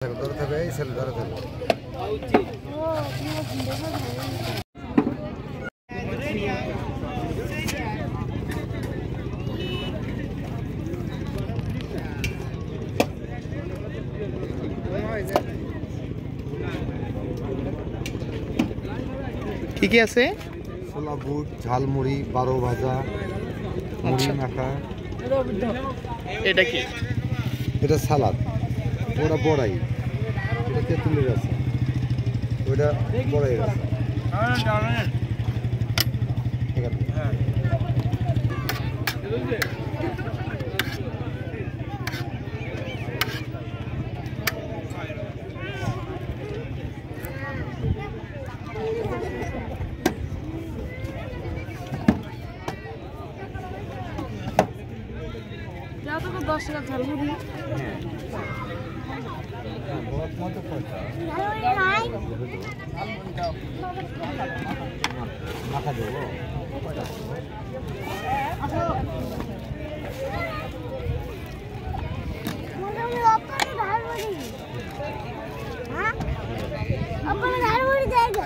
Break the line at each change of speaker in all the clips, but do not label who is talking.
ধরে থাকবে এই ছেলে ধরে থাকবে।
কি কি আছে?
ছোলা বুট, ঝালমুড়ি, 12 ভাজা, মুড়ি মাখা।
এটা কি?
এটা সালাদ, ওটা বড়াই, এটা তেঁতুলের আছে, ওটা বড়াইয়ের আছে। ঠিক আছে।
তোকে 10 টাকা ঝালমুড়ি
মাখা দেবো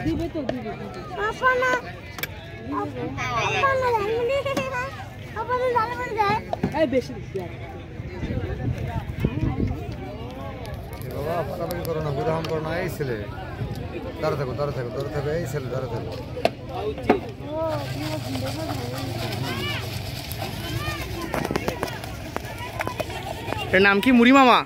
দিবে তো দিবে বেশি
বাবা ফাটাফাটি করো না, বিরাম করো না। এই ছেলে ধরে থাকো, ধরে থাকো, ধরে থাকবে এই ছেলে ধরে থাকো।
এর নাম কি? মুড়ি মামা।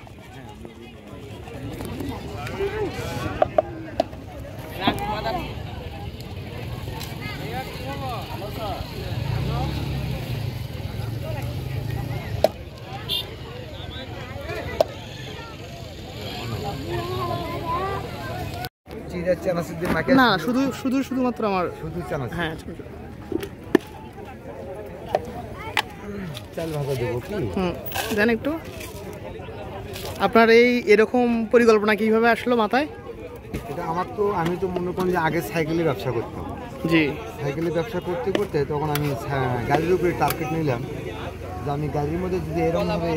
না শুধুমাত্র আমার
শুধু চানাচুর।
হ্যাঁ
চাল ভাজা দেবো কি?
দেন একটু। আপনার এরকম পরিকল্পনা কিভাবে আসলো মাথায়?
এটা আমি তো মনে করেন যে আগে সাইকেলের ব্যবসা করতাম।
জি।
সাইকেলের ব্যবসা করতে করতে তখন আমি গাড়ির উপরে টার্গেট নিলাম যে আমি গাড়ির মধ্যে যদি এরমভাবে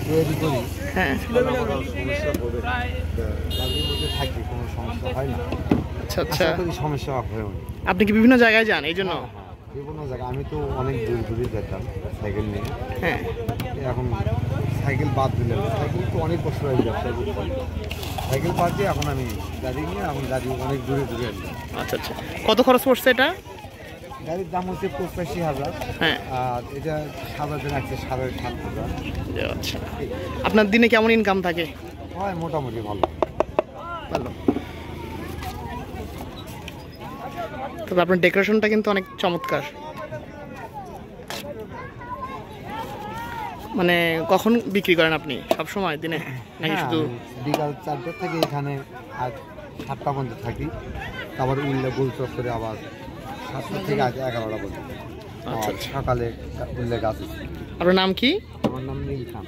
তৈরি করি,
হ্যাঁ,
সমস্যা হবে। গাড়ির মধ্যে থাকি কোনো সমস্যা হয় না।
আচ্ছা আচ্ছা।
সমস্যা হয় না।
আপনি কি বিভিন্ন জায়গায় যান এই জন্য?
বিভিন্ন জায়গায় আমি তো অনেক দূরে যেতাম সাইকেল নিয়ে।
হ্যাঁ।
এখন সাইকেল বাদ দিলাম, সাইকেল তো অনেক বছর আগে ব্যবসা করতাম। সাইকেল বাদ দিয়ে এখন আমি গাড়ি নিয়ে গাড়ি অনেক দূরে আসি।
আচ্ছা আচ্ছা। কত খরচ পড়ছে এটা?
গাড়ির দাম হচ্ছে 85,000।
হ্যাঁ।
আর এটা 7,000 আছে 7,500।
আচ্ছা। আপনার দিনে কেমন ইনকাম থাকে?
হয় মোটামুটি ভালো।
তবে আপনার ডেকোরেশনটা কিন্তু অনেক চমৎকার। মানে কখন বিক্রি করেন আপনি? সব সময় দিনে নাকি শুধু?
বিকাল 4টা থেকে এখানে আজ 7টা পর্যন্ত থাকি, আবার উল্লে গোল চত্বরে আবার 7টা থেকে আজ 11টা পর্যন্ত।
আচ্ছা।
সকালে উল্লে গাছ।
আপনার নাম কি?
আমার নাম নীল খান।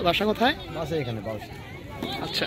বাসা কোথায়?
বাসা এখানে বাসা।
আচ্ছা।